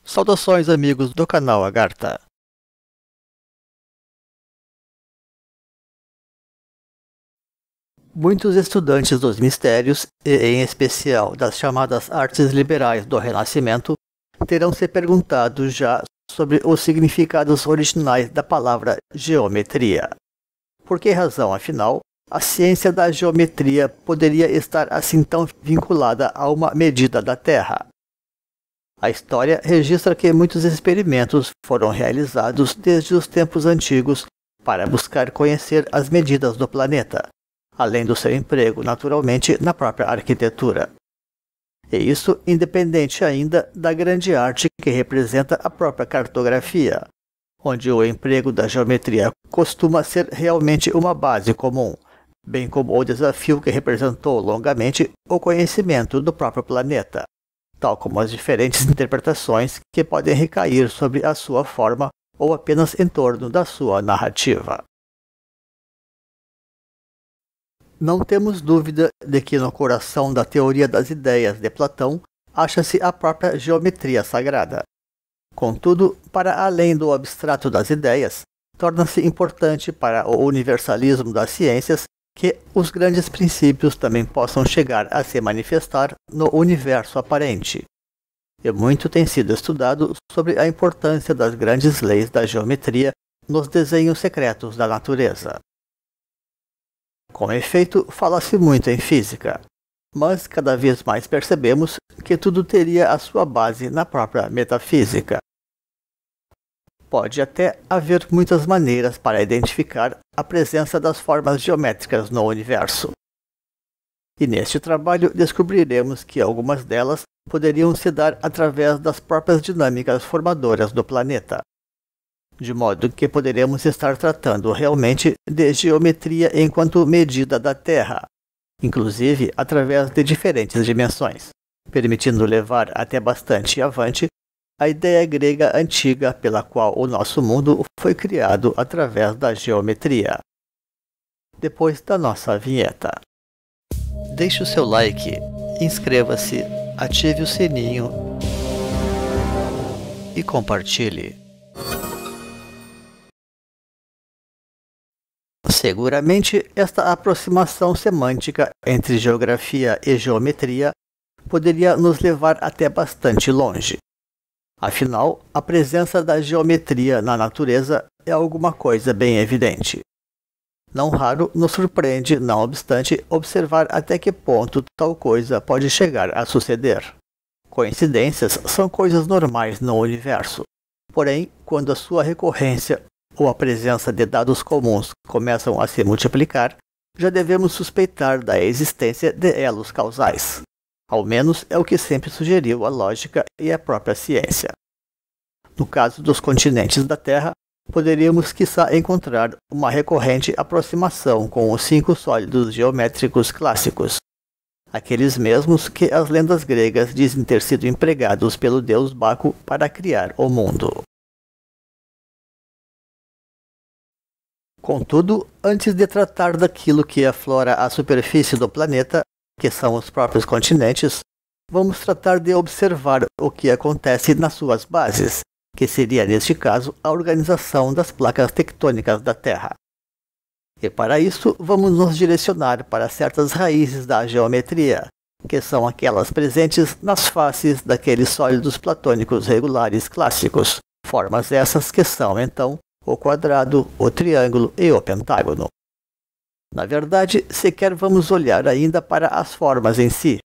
Saudações, amigos do canal Agartha. Muitos estudantes dos mistérios, e em especial das chamadas artes liberais do Renascimento, terão se perguntado já sobre os significados originais da palavra geometria. Por que razão, afinal, a ciência da geometria poderia estar assim tão vinculada a uma medida da Terra? A história registra que muitos experimentos foram realizados desde os tempos antigos para buscar conhecer as medidas do planeta, além do seu emprego, naturalmente, na própria arquitetura. E isso independente ainda da grande arte que representa a própria cartografia, onde o emprego da geometria costuma ser realmente uma base comum, bem como o desafio que representou longamente o conhecimento do próprio planeta, tal como as diferentes interpretações que podem recair sobre a sua forma ou apenas em torno da sua narrativa. Não temos dúvida de que no coração da teoria das ideias de Platão acha-se a própria geometria sagrada. Contudo, para além do abstrato das ideias, torna-se importante para o universalismo das ciências que os grandes princípios também possam chegar a se manifestar no universo aparente. E muito tem sido estudado sobre a importância das grandes leis da geometria nos desenhos secretos da natureza. Com efeito, fala-se muito em física, mas cada vez mais percebemos que tudo teria a sua base na própria metafísica. Pode até haver muitas maneiras para identificar a presença das formas geométricas no universo. E neste trabalho descobriremos que algumas delas poderiam se dar através das próprias dinâmicas formadoras do planeta. De modo que poderemos estar tratando realmente de geometria enquanto medida da Terra, inclusive através de diferentes dimensões, permitindo levar até bastante avante a ideia grega antiga pela qual o nosso mundo foi criado através da geometria. Depois da nossa vinheta. Deixe o seu like, inscreva-se, ative o sininho e compartilhe. Seguramente, esta aproximação semântica entre geografia e geometria poderia nos levar até bastante longe. Afinal, a presença da geometria na natureza é alguma coisa bem evidente. Não raro nos surpreende, não obstante, observar até que ponto tal coisa pode chegar a suceder. Coincidências são coisas normais no universo. Porém, quando a sua recorrência ou a presença de dados comuns começam a se multiplicar, já devemos suspeitar da existência de elos causais. Ao menos é o que sempre sugeriu a lógica e a própria ciência. No caso dos continentes da Terra, poderíamos quiçá encontrar uma recorrente aproximação com os 5 sólidos geométricos clássicos, aqueles mesmos que as lendas gregas dizem ter sido empregados pelo deus Baco para criar o mundo. Contudo, antes de tratar daquilo que aflora a superfície do planeta, que são os próprios continentes, vamos tratar de observar o que acontece nas suas bases, que seria, neste caso, a organização das placas tectônicas da Terra. E para isso, vamos nos direcionar para certas raízes da geometria, que são aquelas presentes nas faces daqueles sólidos platônicos regulares clássicos, formas essas que são, então, o quadrado, o triângulo e o pentágono. Na verdade, sequer vamos olhar ainda para as formas em si,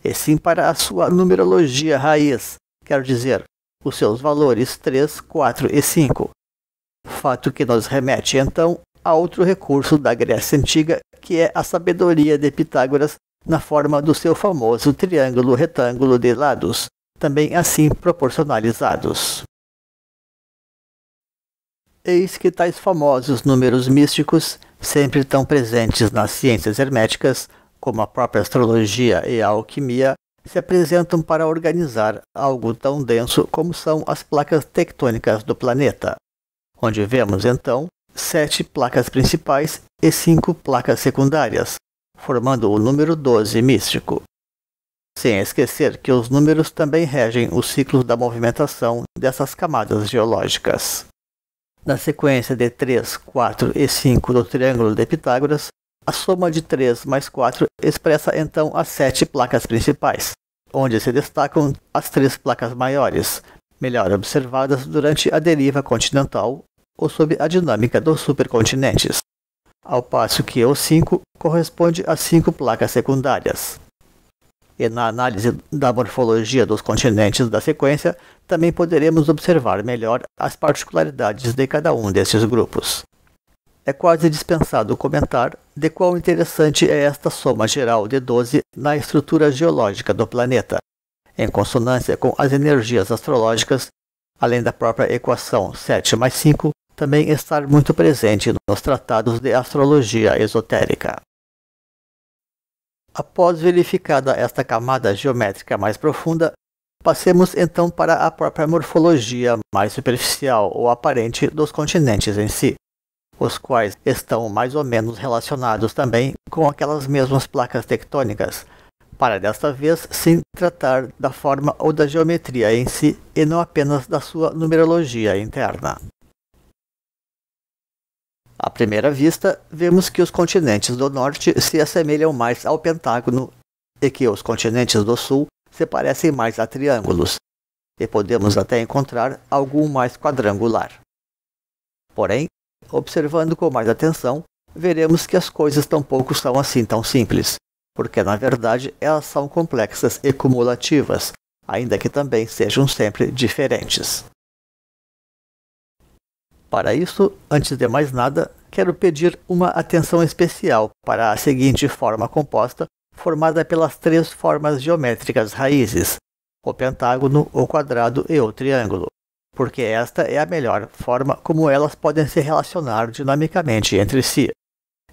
e sim para a sua numerologia raiz, quer dizer, os seus valores 3, 4 e 5. Fato que nos remete, então, a outro recurso da Grécia Antiga, que é a sabedoria de Pitágoras na forma do seu famoso triângulo retângulo de lados, também assim proporcionalizados. Eis que tais famosos números místicos, sempre tão presentes nas ciências herméticas, como a própria astrologia e a alquimia, se apresentam para organizar algo tão denso como são as placas tectônicas do planeta, onde vemos então 7 placas principais e 5 placas secundárias, formando o número 12 místico. sem esquecer que os números também regem os ciclos da movimentação dessas camadas geológicas. Na sequência de 3, 4 e 5 do triângulo de Pitágoras, a soma de 3 mais 4 expressa então as 7 placas principais, onde se destacam as 3 placas maiores, melhor observadas durante a deriva continental ou sob a dinâmica dos supercontinentes, ao passo que o 5 corresponde às 5 placas secundárias. E na análise da morfologia dos continentes da sequência, também poderemos observar melhor as particularidades de cada um destes grupos. É quase dispensado comentar de quão interessante é esta soma geral de 12 na estrutura geológica do planeta, em consonância com as energias astrológicas, além da própria equação 7 mais 5, também estar muito presente nos tratados de astrologia esotérica. Após verificada esta camada geométrica mais profunda, passemos então para a própria morfologia mais superficial ou aparente dos continentes em si, os quais estão mais ou menos relacionados também com aquelas mesmas placas tectônicas, para desta vez sim tratar da forma ou da geometria em si e não apenas da sua numerologia interna. À primeira vista, vemos que os continentes do norte se assemelham mais ao pentágono e que os continentes do sul se parecem mais a triângulos, e podemos até encontrar algum mais quadrangular. Porém, observando com mais atenção, veremos que as coisas tampouco são assim tão simples, porque na verdade elas são complexas e cumulativas, ainda que também sejam sempre diferentes. Para isso, antes de mais nada, quero pedir uma atenção especial para a seguinte forma composta, formada pelas 3 formas geométricas raízes, o pentágono, o quadrado e o triângulo, porque esta é a melhor forma como elas podem se relacionar dinamicamente entre si.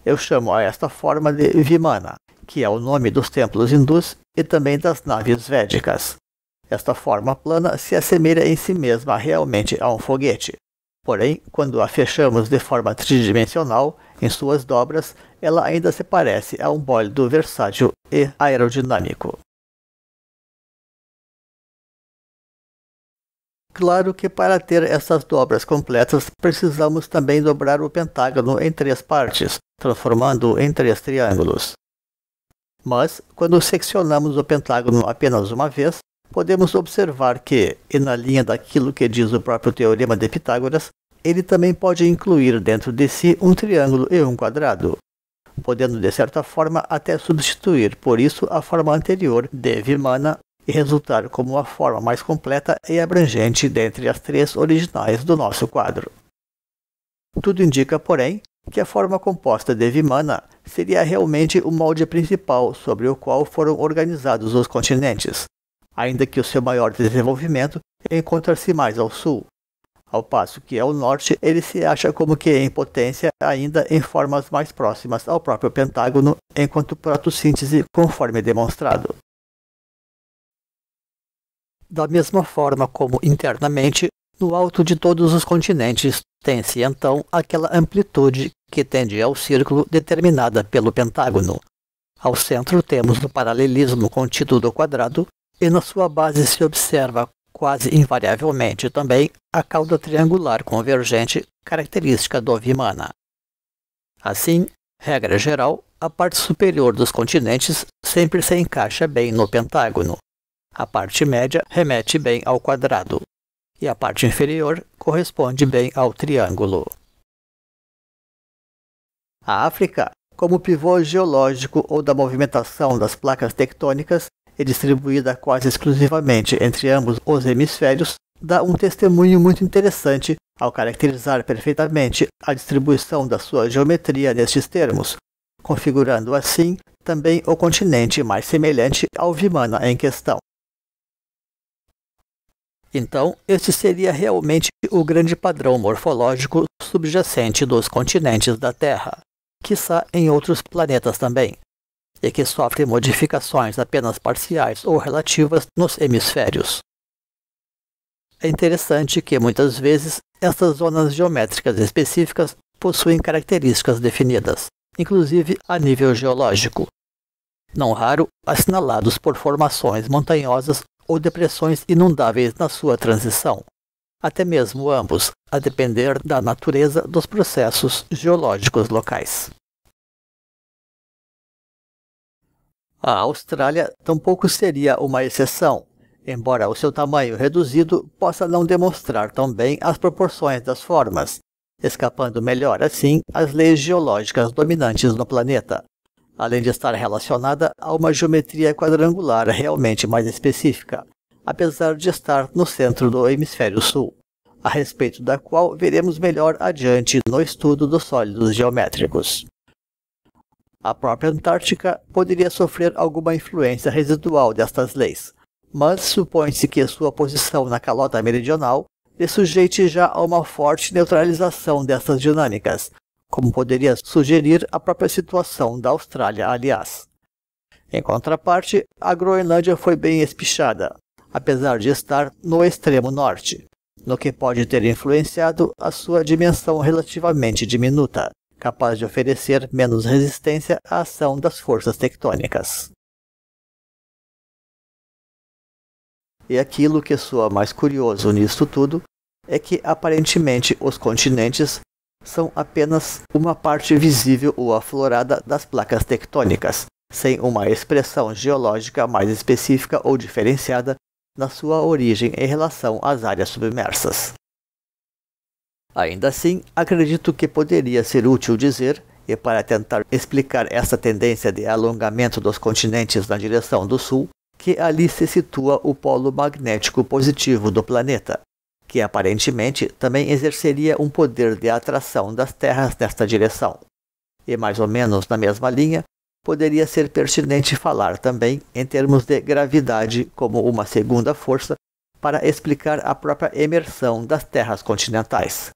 Eu chamo a esta forma de Vimana, que é o nome dos templos hindus e também das naves védicas. Esta forma plana se assemelha em si mesma realmente a um foguete. Porém, quando a fechamos de forma tridimensional, em suas dobras, ela ainda se parece a um bólido versátil e aerodinâmico. Claro que para ter essas dobras completas, precisamos também dobrar o pentágono em 3 partes, transformando-o em 3 triângulos. Mas, quando seccionamos o pentágono apenas uma vez, podemos observar que, e na linha daquilo que diz o próprio Teorema de Pitágoras, ele também pode incluir dentro de si um triângulo e um quadrado, podendo de certa forma até substituir por isso a forma anterior de Vimana e resultar como a forma mais completa e abrangente dentre as 3 originais do nosso quadro. Tudo indica, porém, que a forma composta de Vimana seria realmente o molde principal sobre o qual foram organizados os continentes, ainda que o seu maior desenvolvimento encontra-se mais ao sul, ao passo que ao norte ele se acha como que em potência ainda em formas mais próximas ao próprio pentágono enquanto protossíntese conforme demonstrado. Da mesma forma como internamente, no alto de todos os continentes tem-se então aquela amplitude que tende ao círculo determinada pelo pentágono. Ao centro temos o paralelismo contido do quadrado e na sua base se observa quase invariavelmente também a cauda triangular convergente característica do Vimana. Assim, regra geral, a parte superior dos continentes sempre se encaixa bem no pentágono. A parte média remete bem ao quadrado, e a parte inferior corresponde bem ao triângulo. A África, como pivô geológico ou da movimentação das placas tectônicas, e distribuída quase exclusivamente entre ambos os hemisférios, dá um testemunho muito interessante ao caracterizar perfeitamente a distribuição da sua geometria nestes termos, configurando assim também o continente mais semelhante ao Vimana em questão. Então, este seria realmente o grande padrão morfológico subjacente dos continentes da Terra, quiçá em outros planetas também, e que sofre modificações apenas parciais ou relativas nos hemisférios. É interessante que, muitas vezes, estas zonas geométricas específicas possuem características definidas, inclusive a nível geológico, não raro assinalados por formações montanhosas ou depressões inundáveis na sua transição, até mesmo ambos, a depender da natureza dos processos geológicos locais. A Austrália tampouco seria uma exceção, embora o seu tamanho reduzido possa não demonstrar tão bem as proporções das formas, escapando melhor assim às leis geológicas dominantes no planeta, além de estar relacionada a uma geometria quadrangular realmente mais específica, apesar de estar no centro do hemisfério sul, a respeito da qual veremos melhor adiante no estudo dos sólidos geométricos. A própria Antártica poderia sofrer alguma influência residual destas leis, mas supõe-se que sua posição na calota meridional lhe sujeite já a uma forte neutralização dessas dinâmicas, como poderia sugerir a própria situação da Austrália, aliás. Em contraparte, a Groenlândia foi bem espichada, apesar de estar no extremo norte, no que pode ter influenciado a sua dimensão relativamente diminuta, capaz de oferecer menos resistência à ação das forças tectônicas. E aquilo que soa mais curioso nisto tudo é que aparentemente os continentes são apenas uma parte visível ou aflorada das placas tectônicas, sem uma expressão geológica mais específica ou diferenciada na sua origem em relação às áreas submersas. Ainda assim, acredito que poderia ser útil dizer, e para tentar explicar essa tendência de alongamento dos continentes na direção do sul, que ali se situa o polo magnético positivo do planeta, que aparentemente também exerceria um poder de atração das terras nesta direção. E mais ou menos na mesma linha, poderia ser pertinente falar também em termos de gravidade como uma segunda força para explicar a própria emersão das terras continentais.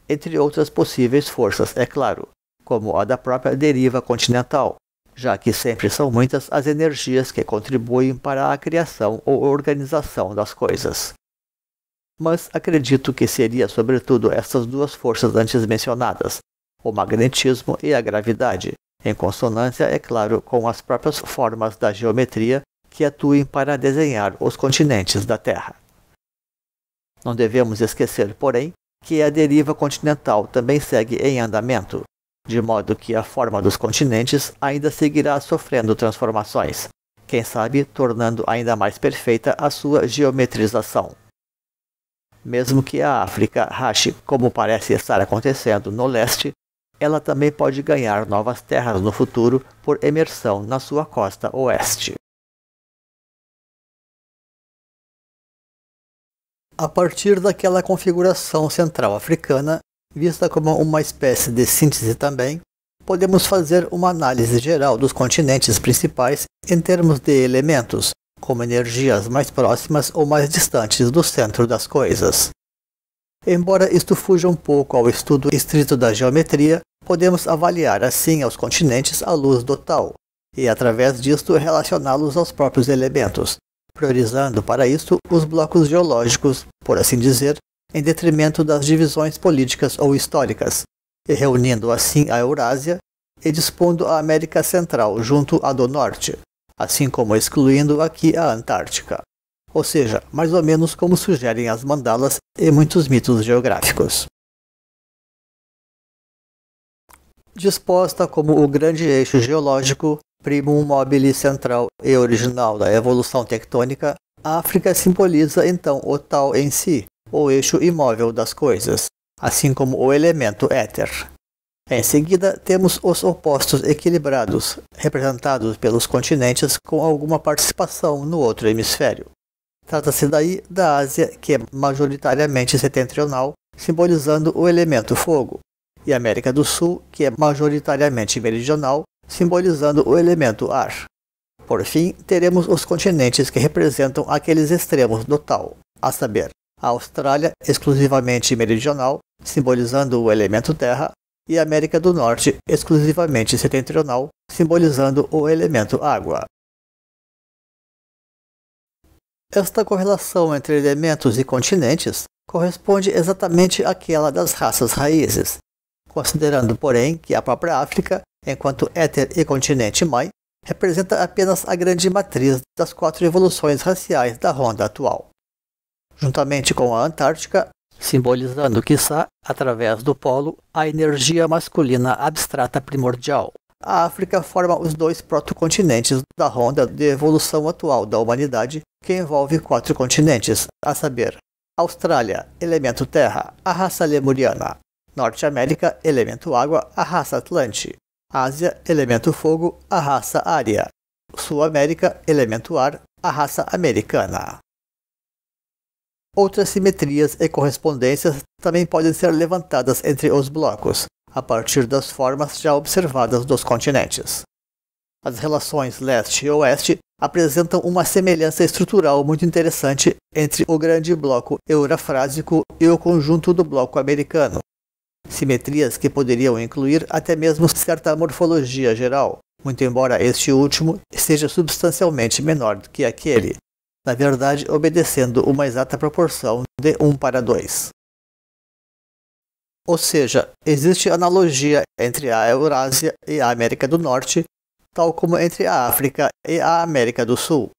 Entre outras possíveis forças, é claro, como a da própria deriva continental, já que sempre são muitas as energias que contribuem para a criação ou organização das coisas. Mas acredito que seria sobretudo essas duas forças antes mencionadas, o magnetismo e a gravidade, em consonância, é claro, com as próprias formas da geometria que atuem para desenhar os continentes da Terra. Não devemos esquecer, porém, que a deriva continental também segue em andamento, de modo que a forma dos continentes ainda seguirá sofrendo transformações, quem sabe tornando ainda mais perfeita a sua geometrização. Mesmo que a África rache, como parece estar acontecendo no leste, ela também pode ganhar novas terras no futuro por emersão na sua costa oeste. A partir daquela configuração central africana, vista como uma espécie de síntese também, podemos fazer uma análise geral dos continentes principais em termos de elementos, como energias mais próximas ou mais distantes do centro das coisas. Embora isto fuja um pouco ao estudo estrito da geometria, podemos avaliar assim os continentes à luz do tal, e através disto relacioná-los aos próprios elementos, priorizando para isto os blocos geológicos, por assim dizer, em detrimento das divisões políticas ou históricas, e reunindo assim a Eurásia e dispondo a América Central junto à do Norte, assim como excluindo aqui a Antártica. Ou seja, mais ou menos como sugerem as mandalas e muitos mitos geográficos. Disposta como o grande eixo geológico, primum mobile central e original da evolução tectônica, a África simboliza então o tal em si, o eixo imóvel das coisas, assim como o elemento éter. Em seguida, temos os opostos equilibrados, representados pelos continentes com alguma participação no outro hemisfério. Trata-se daí da Ásia, que é majoritariamente setentrional, simbolizando o elemento fogo, e América do Sul, que é majoritariamente meridional, simbolizando o elemento ar. Por fim, teremos os continentes que representam aqueles extremos do tal, a saber, a Austrália, exclusivamente meridional, simbolizando o elemento terra, e a América do Norte, exclusivamente setentrional, simbolizando o elemento água. Esta correlação entre elementos e continentes corresponde exatamente àquela das raças raízes, considerando, porém, que a própria África enquanto éter e continente mãe representa apenas a grande matriz das 4 evoluções raciais da Ronda atual. Juntamente com a Antártica, simbolizando, quiçá, através do polo, a energia masculina abstrata primordial. A África forma os 2 protocontinentes da Ronda de evolução atual da humanidade, que envolve 4 continentes, a saber, Austrália, elemento terra, a raça lemuriana; Norte América, elemento água, a raça Atlante; Ásia, elemento fogo, a raça Ária; Sul América, elemento ar, a raça americana. Outras simetrias e correspondências também podem ser levantadas entre os blocos, a partir das formas já observadas dos continentes. As relações leste e oeste apresentam uma semelhança estrutural muito interessante entre o grande bloco eurafrásico e o conjunto do bloco americano. Simetrias que poderiam incluir até mesmo certa morfologia geral, muito embora este último seja substancialmente menor do que aquele, na verdade obedecendo uma exata proporção de 1:2. Ou seja, existe analogia entre a Eurásia e a América do Norte, tal como entre a África e a América do Sul,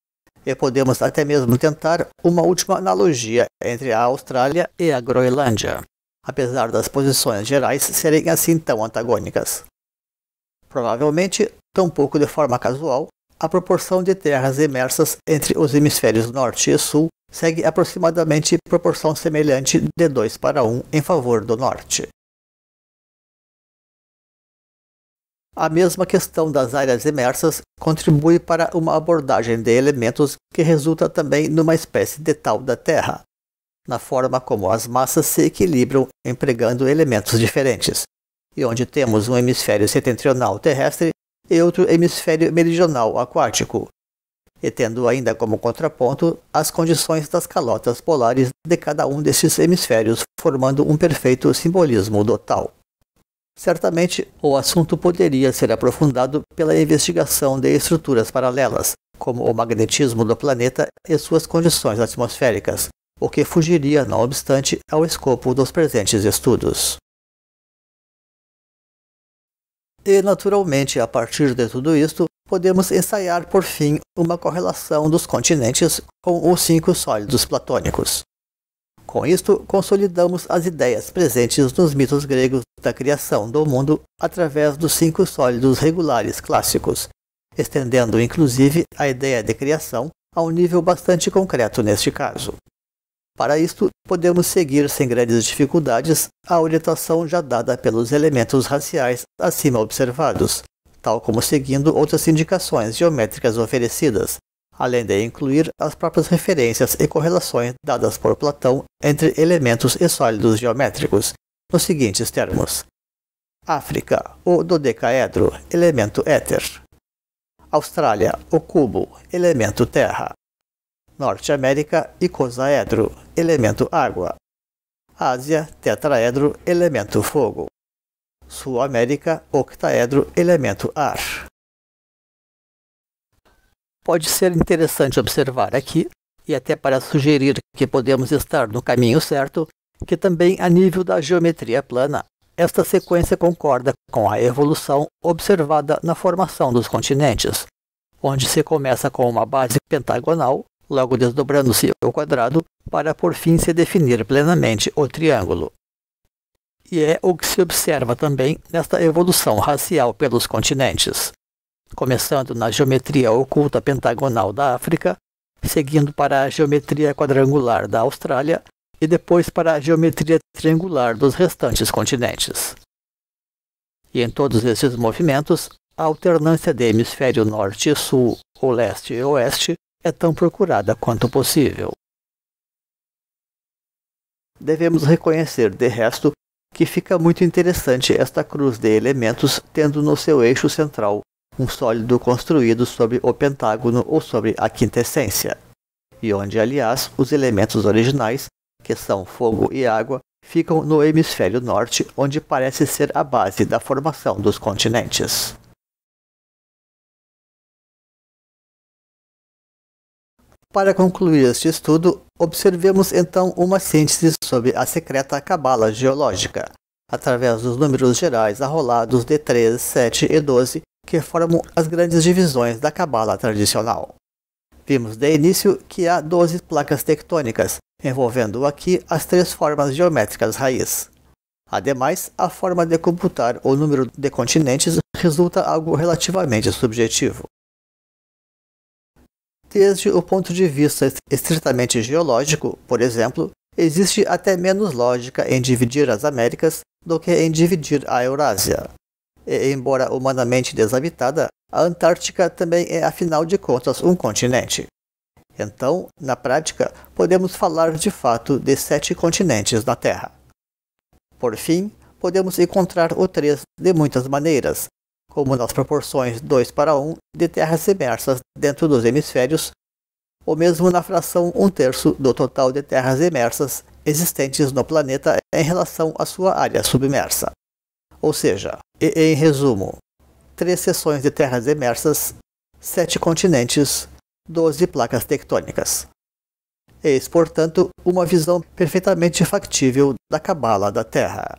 e podemos até mesmo tentar uma última analogia entre a Austrália e a Groenlândia, apesar das posições gerais serem assim tão antagônicas. Provavelmente, tampouco de forma casual, a proporção de terras imersas entre os hemisférios norte e sul segue aproximadamente proporção semelhante de 2:1 em favor do norte. A mesma questão das áreas imersas contribui para uma abordagem de elementos que resulta também numa espécie de tal da Terra, na forma como as massas se equilibram empregando elementos diferentes, e onde temos um hemisfério setentrional terrestre e outro hemisfério meridional aquático, e tendo ainda como contraponto as condições das calotas polares de cada um desses hemisférios, formando um perfeito simbolismo do tal. Certamente, o assunto poderia ser aprofundado pela investigação de estruturas paralelas, como o magnetismo do planeta e suas condições atmosféricas, o que fugiria, não obstante, ao escopo dos presentes estudos. E, naturalmente, a partir de tudo isto, podemos ensaiar, por fim, uma correlação dos continentes com os 5 sólidos platônicos. Com isto, consolidamos as ideias presentes nos mitos gregos da criação do mundo através dos 5 sólidos regulares clássicos, estendendo inclusive a ideia de criação a um nível bastante concreto neste caso. Para isto, podemos seguir sem grandes dificuldades a orientação já dada pelos elementos raciais acima observados, tal como seguindo outras indicações geométricas oferecidas, além de incluir as próprias referências e correlações dadas por Platão entre elementos e sólidos geométricos, nos seguintes termos: África, o dodecaedro, elemento éter; Austrália, o cubo, elemento terra; Norte América, icosaedro, elemento água; Ásia, tetraedro, elemento fogo; Sul América, octaedro, elemento ar. Pode ser interessante observar aqui, e até para sugerir que podemos estar no caminho certo, que também a nível da geometria plana, esta sequência concorda com a evolução observada na formação dos continentes, onde se começa com uma base pentagonal, logo desdobrando-se ao quadrado, para por fim se definir plenamente o triângulo. E é o que se observa também nesta evolução racial pelos continentes, começando na geometria oculta pentagonal da África, seguindo para a geometria quadrangular da Austrália e depois para a geometria triangular dos restantes continentes. E em todos esses movimentos, a alternância de hemisfério norte e sul, ou leste e oeste, é tão procurada quanto possível. Devemos reconhecer, de resto, que fica muito interessante esta cruz de elementos tendo no seu eixo central um sólido construído sobre o pentágono ou sobre a quintessência, e onde, aliás, os elementos originais, que são fogo e água, ficam no hemisfério norte, onde parece ser a base da formação dos continentes. Para concluir este estudo, observemos então uma síntese sobre a secreta cabala geológica, através dos números gerais arrolados de 3, 7 e 12, que formam as grandes divisões da Cabala tradicional. Vimos de início que há 12 placas tectônicas, envolvendo aqui as 3 formas geométricas raiz. Ademais, a forma de computar o número de continentes resulta algo relativamente subjetivo. Desde o ponto de vista estritamente geológico, por exemplo, existe até menos lógica em dividir as Américas do que em dividir a Eurásia. E, embora humanamente desabitada, a Antártica também é, afinal de contas, um continente. Então, na prática, podemos falar de fato de 7 continentes na Terra. Por fim, podemos encontrar o 3 de muitas maneiras, como nas proporções 2:1 de terras imersas dentro dos hemisférios, ou mesmo na fração 1/3 do total de terras imersas existentes no planeta em relação à sua área submersa. Ou seja, em resumo, 3 seções de terras imersas, 7 continentes, 12 placas tectônicas. Eis, portanto, uma visão perfeitamente factível da Cabala da Terra.